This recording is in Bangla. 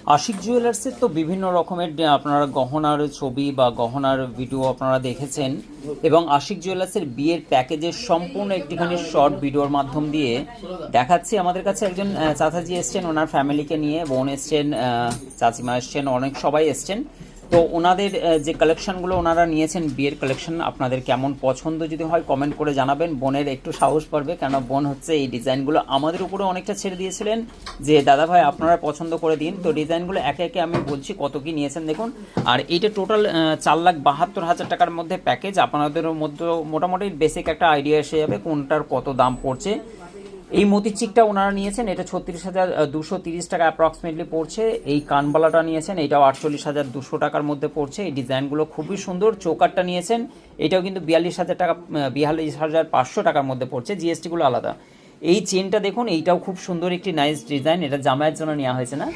আশিক জুয়েলার্সের তো বিভিন্ন রকমের আপনারা গহনার ছবি বা গহনার ভিডিও আপনারা দেখেছেন, এবং আশিক জুয়েলার্সের বিয়ের প্যাকেজের সম্পূর্ণ একটিখানি শর্ট ভিডিওর মাধ্যম দিয়ে দেখাচ্ছি। আমাদের কাছে একজন চাচাজি এসছেন, ওনার ফ্যামিলিকে নিয়ে, বোন এসছেন, চাচিমা এসছেন, অনেক সবাই এসছেন। তো ওনাদের যে কালেকশনগুলো ওনারা নিয়েছেন, বিয়ের কালেকশন, আপনাদের কেমন পছন্দ যদি হয় কমেন্ট করে জানাবেন। বোনের একটু সাহস পারবে, কেন বোন হচ্ছে এই ডিজাইনগুলো আমাদের উপরে অনেকটা ছেড়ে দিয়েছিলেন যে দাদা ভাই আপনারা পছন্দ করে দিন। তো ডিজাইনগুলো একে একে আমি বলছি কত কি নিয়েছেন দেখুন। আর এইটা টোটাল 4,72,000 টাকার মধ্যে প্যাকেজ। আপনাদের মধ্যে মোটামুটি বেসিক একটা আইডিয়া এসে যাবে কোনটার কত দাম পড়ছে। এই মতিচিকটা ওনারা নিয়েছেন, এটা 36,230 টাকা অ্যাপ্রক্সিমেটলি পড়ছে। এই কানবালাটা নিয়েছেন, এটাও 48,200 টাকার মধ্যে পড়ছে। এই ডিজাইনগুলো খুবই সুন্দর। চৌকারটা নিয়েছেন, এটাও কিন্তু 42,000 টাকা, 42,500 টাকার মধ্যে পড়ছে, জিএসটিগুলো আলাদা। এই চেনটা দেখুন, এইটাও খুব সুন্দর একটি নাইস ডিজাইন, এটা জামাইয়ের জন্য নেওয়া হয়েছে না?